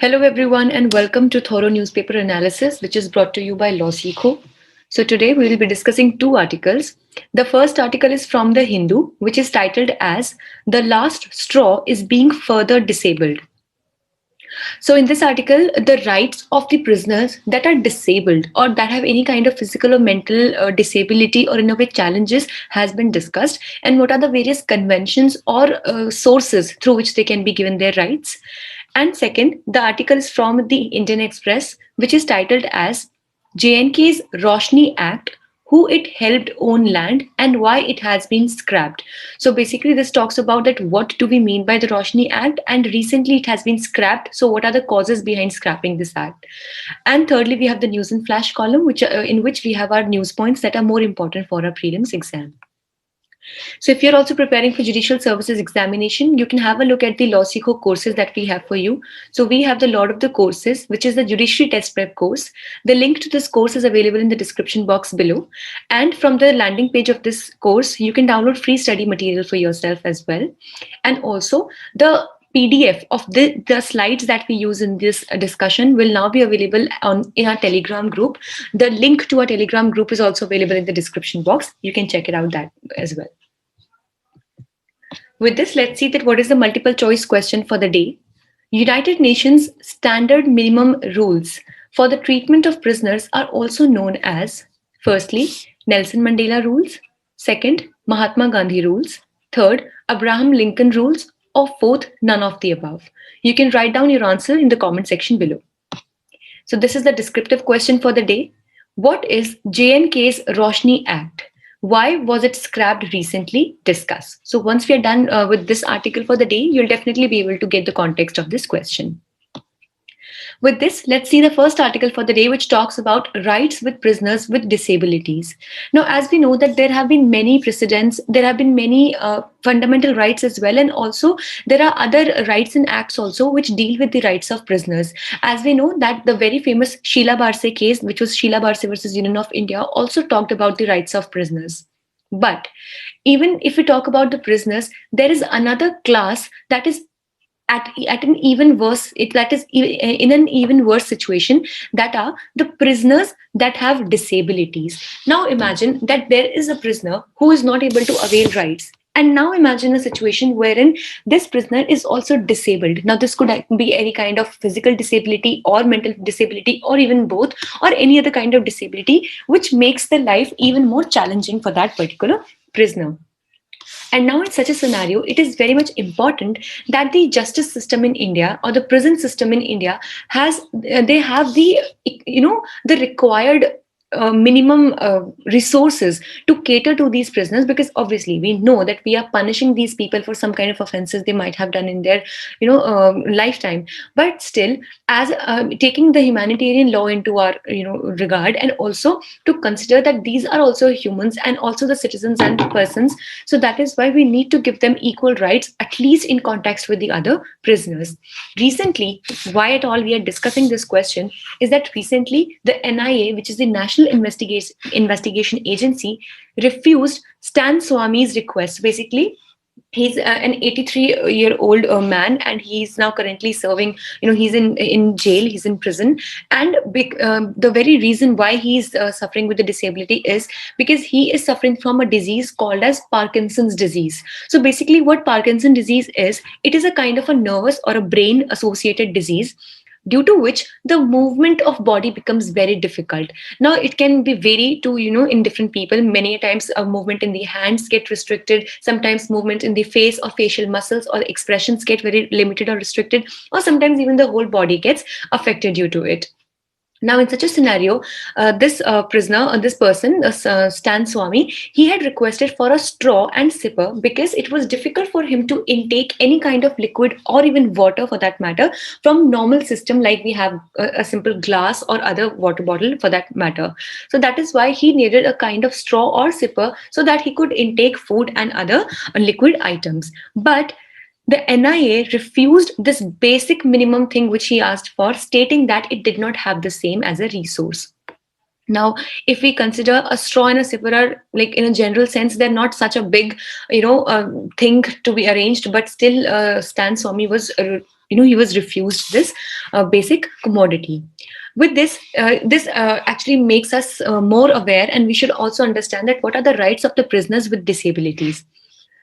Hello, everyone, and welcome to Thorough Newspaper Analysis, which is brought to you by LawSikho. So, today we will be discussing two articles. The first article is from The Hindu, which is titled as The Last Straw is Being Further Disabled. So, in this article, the rights of the prisoners that are disabled or that have any kind of physical or mental disability or in a way challenges has been discussed, and what are the various conventions or sources through which they can be given their rights. And second, the article is from the Indian Express, which is titled as JNK's Roshni Act, who it helped own land and why it has been scrapped. So basically, this talks about that what do we mean by the Roshni Act, and recently it has been scrapped. So what are the causes behind scrapping this act? And thirdly, we have the news and flash column, which in which we have our news points that are more important for our prelims exam. So if you're also preparing for judicial services examination, you can have a look at the LawSikho courses that we have for you. So we have the Lord of the Courses, which is the judiciary test prep course. The link to this course is available in the description box below. And from the landing page of this course, you can download free study material for yourself as well. And also the PDF of the slides that we use in this discussion will now be available in our Telegram group. The link to our Telegram group is also available in the description box. You can check it out that as well. With this, let's see that what is the multiple choice question for the day. United Nations Standard Minimum Rules for the treatment of prisoners are also known as, firstly, Nelson Mandela Rules, second, Mahatma Gandhi Rules, third, Abraham Lincoln Rules, or fourth, none of the above. You can write down your answer in the comment section below. So this is the descriptive question for the day. What is JNK's Roshni Act? Why was it scrapped recently? Discuss. So once we are done with this article for the day, you'll definitely be able to get the context of this question. With this, let's see the first article for the day, which talks about rights with prisoners with disabilities. Now, as we know that there have been many precedents, there have been many fundamental rights as well, and also there are other rights and acts also which deal with the rights of prisoners. As we know that the very famous Sheila Barse case, which was Sheila Barse versus Union of India, also talked about the rights of prisoners. But even if we talk about the prisoners, there is another class that is at an even worse that is in an even worse situation, that are the prisoners that have disabilities. Now imagine that there is a prisoner who is not able to avail rights, and now imagine a situation wherein this prisoner is also disabled. Now this could be any kind of physical disability or mental disability or even both, or any other kind of disability which makes the life even more challenging for that particular prisoner. And now, in such a scenario, it is very much important that the justice system in India or the prison system in India they have the required minimum resources to cater to these prisoners, because obviously we know that we are punishing these people for some kind of offenses they might have done in their lifetime. But still, as taking the humanitarian law into our regard, and also to consider that these are also humans and also the citizens and the persons, so that is why we need to give them equal rights, at least in context with the other prisoners. Recently, why at all we are discussing this question is that recently the NIA, which is the National Investigation Agency, refused Stan Swami's request. Basically, he's an 83-year-old man, and he's now currently serving, he's in jail, he's in prison. And the very reason why he's suffering with the disability is because he is suffering from a disease called as Parkinson's disease. So basically what Parkinson's disease is, it is a kind of a nervous or a brain associated disease, due to which the movement of body becomes very difficult. Now it can be vary to in different people. Many times a movement in the hands get restricted, sometimes movement in the face or facial muscles or expressions get very limited or restricted, or sometimes even the whole body gets affected due to it. Now, in such a scenario, this prisoner, this person, Stan Swami, he had requested for a straw and sipper because it was difficult for him to intake any kind of liquid or even water for that matter from normal system, like we have a simple glass or other water bottle for that matter. So that is why he needed a kind of straw or sipper so that he could intake food and other liquid items. But the NIA refused this basic minimum thing which he asked for, stating that it did not have the same as a resource. Now, if we consider a straw and a sipper are, like, in a general sense, they're not such a big, thing to be arranged, but still Stan Swami was he was refused this basic commodity. With this actually makes us more aware, and we should also understand that what are the rights of the prisoners with disabilities.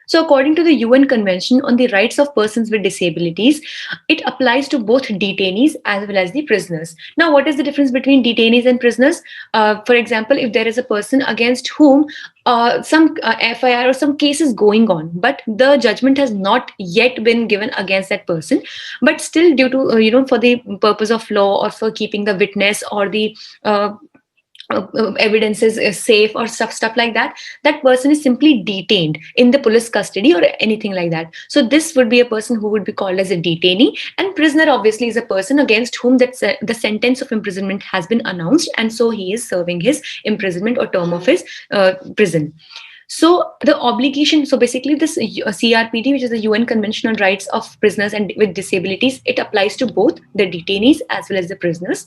So, according to the UN Convention on the Rights of Persons with Disabilities, it applies to both detainees as well as the prisoners. Now, what is the difference between detainees and prisoners? For example, if there is a person against whom some FIR or some case is going on, but the judgment has not yet been given against that person, but still, due to for the purpose of law or for keeping the witness or the uh, evidence is safe or stuff like that, that person is simply detained in the police custody or anything like that. So this would be a person who would be called as a detainee, and prisoner obviously is a person against whom the sentence of imprisonment has been announced, and so he is serving his imprisonment or term of his prison. So the obligation, so basically this CRPD, which is the UN Convention on Rights of Prisoners and with Disabilities, it applies to both the detainees as well as the prisoners.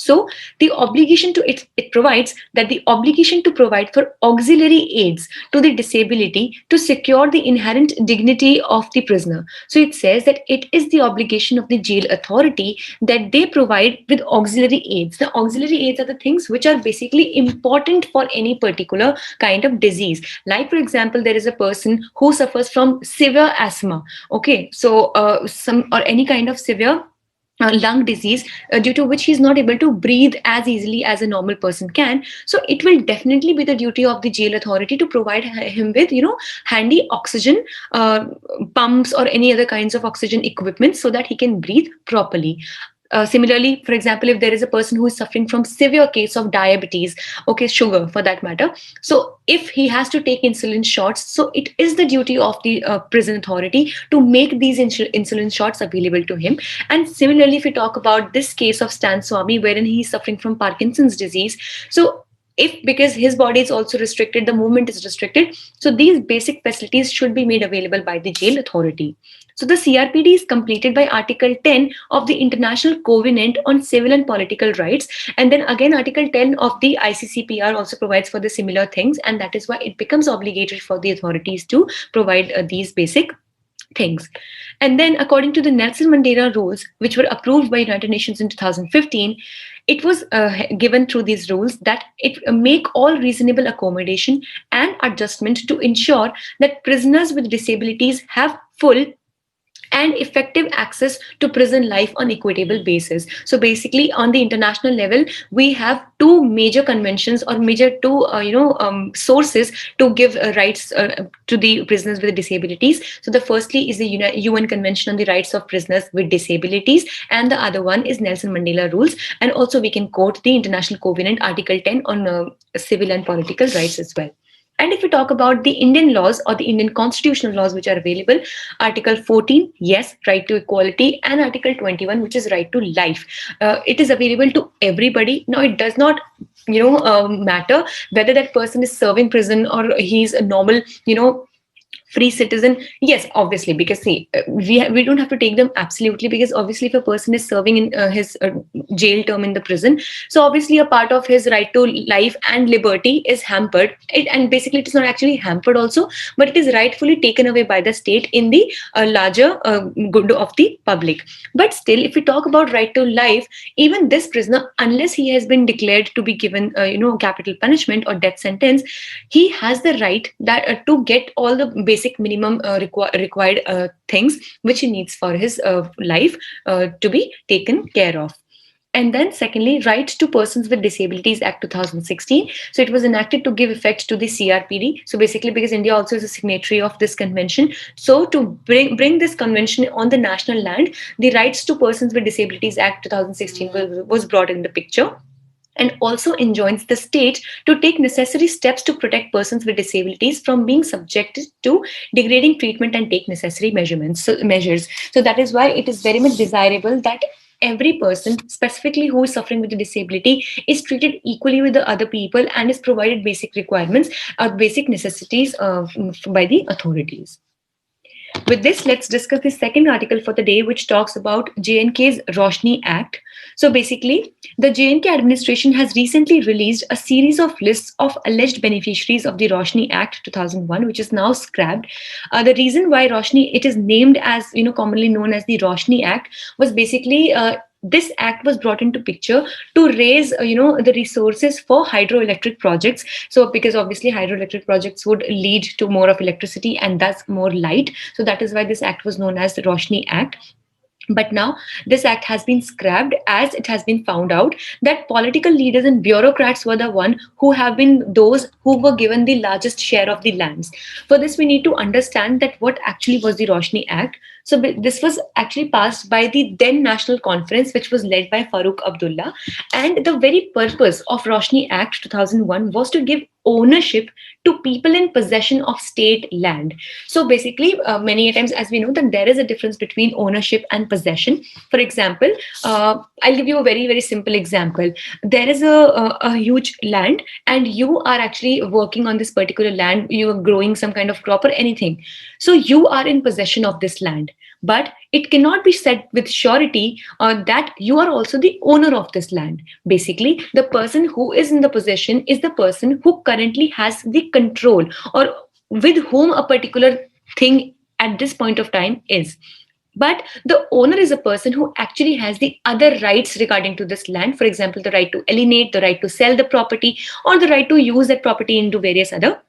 So the obligation to it provides that the obligation to provide for auxiliary aids to the disability to secure the inherent dignity of the prisoner. So it says that it is the obligation of the jail authority that they provide with auxiliary aids. The auxiliary aids are the things which are basically important for any particular kind of disease. Like for example, there is a person who suffers from severe asthma. Okay, so some or any kind of severe lung disease, due to which he's not able to breathe as easily as a normal person can. So it will definitely be the duty of the jail authority to provide him with handy oxygen pumps or any other kinds of oxygen equipment so that he can breathe properly. Similarly, for example, if there is a person who is suffering from severe case of diabetes, okay, sugar for that matter, so if he has to take insulin shots, so it is the duty of the prison authority to make these insulin shots available to him. And similarly, if we talk about this case of Stan Swami, wherein he is suffering from Parkinson's disease, so if because his body is also restricted, the movement is restricted, so these basic facilities should be made available by the jail authority. So the CRPD is completed by Article 10 of the International Covenant on Civil and Political Rights. And then again, Article 10 of the ICCPR also provides for the similar things. And that is why it becomes obligatory for the authorities to provide these basic things. And then according to the Nelson Mandela rules, which were approved by United Nations in 2015, it was given through these rules that it make all reasonable accommodation and adjustment to ensure that prisoners with disabilities have full and effective access to prison life on equitable basis. So basically on the international level, we have two major conventions or major two sources to give rights to the prisoners with disabilities. So the firstly is the UN Convention on the Rights of Prisoners with Disabilities, and the other one is Nelson Mandela rules. And also we can quote the International Covenant Article 10 on civil and political rights as well. And if we talk about the Indian laws or the Indian constitutional laws which are available, Article 14, yes, right to equality, and Article 21, which is right to life. It is available to everybody. Now, it does not matter whether that person is serving prison or he's a normal free citizen. Yes, obviously, because see, we don't have to take them absolutely, because obviously if a person is serving in his jail term in the prison, so obviously a part of his right to life and liberty is hampered, and basically it is not actually hampered also, but it is rightfully taken away by the state in the larger good of the public. But still, if we talk about right to life, even this prisoner, unless he has been declared to be given capital punishment or death sentence, he has the right that to get all the basic minimum required things which he needs for his life to be taken care of. And then secondly, Right to Persons with Disabilities Act 2016. So it was enacted to give effect to the CRPD. So basically, because India also is a signatory of this convention, so to bring this convention on the national land, the Rights to Persons with Disabilities Act 2016 was brought in the picture, and also enjoins the state to take necessary steps to protect persons with disabilities from being subjected to degrading treatment and take necessary measures. So that is why it is very much desirable that every person, specifically who is suffering with a disability, is treated equally with the other people and is provided basic requirements or basic necessities by the authorities. With this, let's discuss the second article for the day, which talks about JNK's Roshni Act. So basically, the JNK administration has recently released a series of lists of alleged beneficiaries of the Roshni Act 2001, which is now scrapped. The reason why Roshni, it is named as, commonly known as the Roshni Act, was basically this act was brought into picture to raise the resources for hydroelectric projects. So because obviously hydroelectric projects would lead to more of electricity and thus more light, so that is why this act was known as the Roshni Act. But now this act has been scrapped, as it has been found out that political leaders and bureaucrats were the one who have been those who were given the largest share of the lands. For this, we need to understand that what actually was the Roshni Act. So this was actually passed by the then National Conference, which was led by Farooq Abdullah. And the very purpose of Roshni Act 2001 was to give ownership to people in possession of state land. So basically, many times, as we know, that there is a difference between ownership and possession. For example, I'll give you a very, very simple example. There is a huge land, and you are actually working on this particular land. You are growing some kind of crop or anything. So you are in possession of this land. But it cannot be said with surety that you are also the owner of this land. Basically, the person who is in the possession is the person who currently has the control, or with whom a particular thing at this point of time is. But the owner is a person who actually has the other rights regarding to this land. For example, the right to alienate, the right to sell the property, or the right to use that property into various other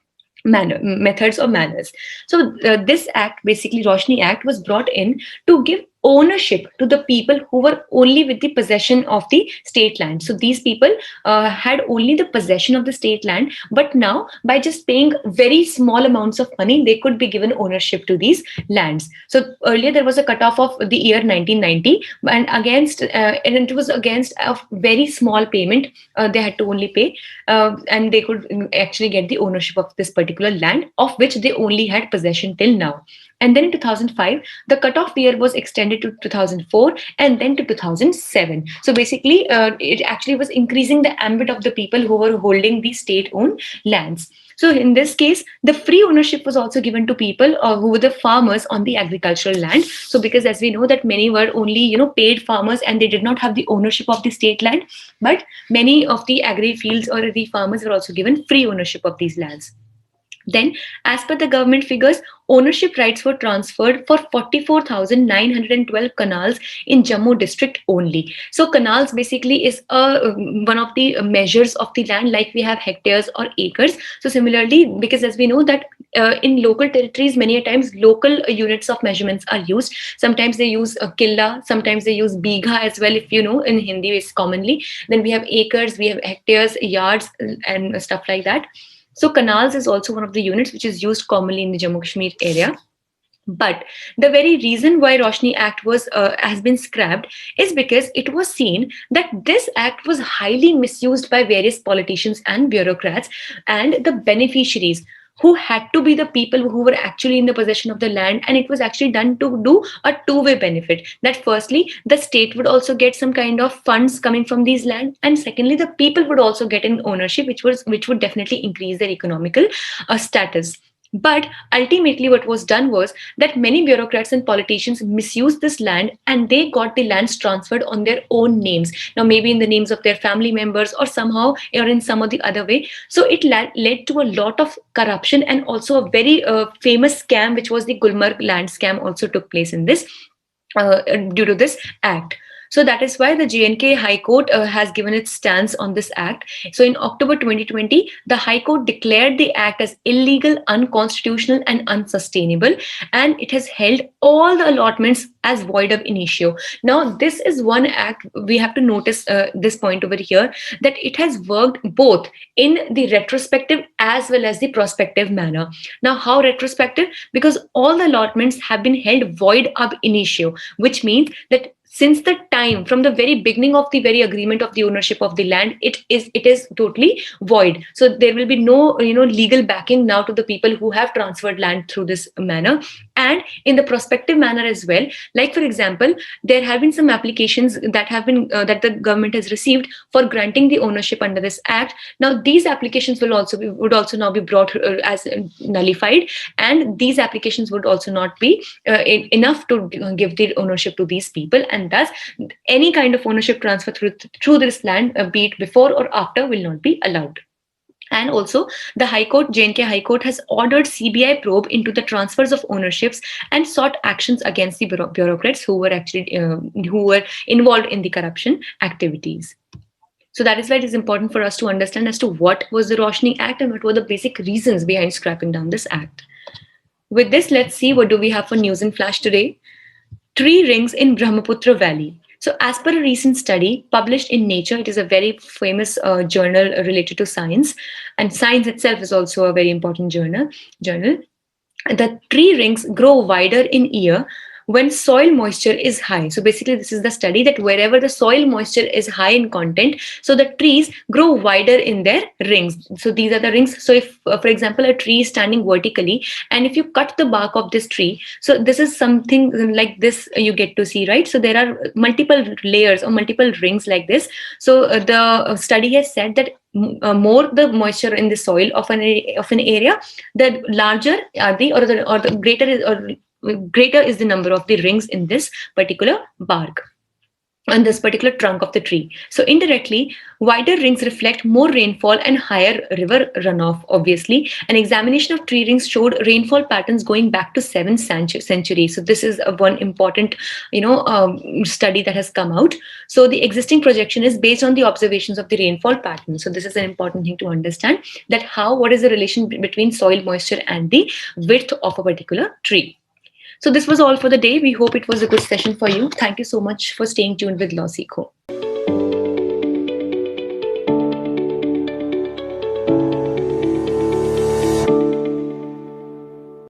methods or manners. So this act, basically Roshni Act, was brought in to give ownership to the people who were only with the possession of the state land. So these people had only the possession of the state land, but now by just paying very small amounts of money, they could be given ownership to these lands. So earlier there was a cutoff of the year 1990, and it was against a very small payment. They had to only pay, and they could actually get the ownership of this particular land, of which they only had possession till now. And then in 2005, the cutoff year was extended to 2004 and then to 2007. So basically, it actually was increasing the ambit of the people who were holding the state-owned lands. So in this case, the free ownership was also given to people who were the farmers on the agricultural land. So because as we know that many were only paid farmers and they did not have the ownership of the state land, but many of the agri fields or the farmers were also given free ownership of these lands. Then, as per the government figures, ownership rights were transferred for 44,912 canals in Jammu district only. So canals basically is one of the measures of the land, like we have hectares or acres. So similarly, because as we know that in local territories, many a times local units of measurements are used. Sometimes they use killa, sometimes they use bigha as well, if you know, in Hindi is commonly. Then we have acres, we have hectares, yards, and stuff like that. So canals is also one of the units which is used commonly in the Jammu Kashmir area. But the very reason why Roshni Act has been scrapped is because it was seen that this act was highly misused by various politicians and bureaucrats, and the beneficiaries who had to be the people who were actually in the possession of the land, and it was actually done to do a two-way benefit. That firstly, the state would also get some kind of funds coming from these land, and secondly, the people would also get an ownership, which would definitely increase their economical status. But ultimately, what was done was that many bureaucrats and politicians misused this land, and they got the lands transferred on their own names. Now, maybe in the names of their family members or somehow or in some or the other way. So it led to a lot of corruption, and also a very famous scam, which was the Gulmarg land scam, also took place in this due to this act. So that is why the J&K High Court has given its stance on this act. So in October 2020, the High Court declared the act as illegal, unconstitutional, and unsustainable, and it has held all the allotments as void ab initio. Now, this is one act we have to notice this point over here, that it has worked both in the retrospective as well as the prospective manner. Now, how retrospective? Because all the allotments have been held void ab initio, which means that since the time from the very beginning of the very agreement of the ownership of the land, it is totally void. So there will be no legal backing now to the people who have transferred land through this manner. and in the prospective manner as well. Like for example, there have been some applications that have been that the government has received for granting the ownership under this act. Now these applications would also now be brought as nullified, and these applications would also not be enough to give the ownership to these people, and thus any kind of ownership transfer through this land, be it before or after, will not be allowed. And also, the High Court, J&K High Court, has ordered CBI probe into the transfers of ownerships and sought actions against the bureaucrats who were actually who were involved in the corruption activities. So that is why it is important for us to understand as to what was the Roshni Act and what were the basic reasons behind scrapping down this act. With this, let's see what do we have for news in flash today. Tree rings in Brahmaputra Valley. So as per a recent study published in Nature, it is a very famous journal related to science, and science itself is also a very important journal. The tree rings grow wider in year when soil moisture is high. So basically, this is the study that wherever the soil moisture is high in content, so the trees grow wider in their rings. So these are the rings. So if, for example, a tree is standing vertically, and if you cut the bark of this tree, so this is something like this you get to see, right? So there are multiple layers or multiple rings like this. So the study has said that more the moisture in the soil of an area, the larger are the greater is the number of the rings in this particular bark on this particular trunk of the tree. So indirectly, wider rings reflect more rainfall and higher river runoff. Obviously, an examination of tree rings showed rainfall patterns going back to 7th century. So this is one important, study that has come out. So the existing projection is based on the observations of the rainfall pattern. So this is an important thing to understand, that what is the relation between soil moisture and the width of a particular tree. So this was all for the day. We hope it was a good session for you. Thank you so much for staying tuned with Law Seekho.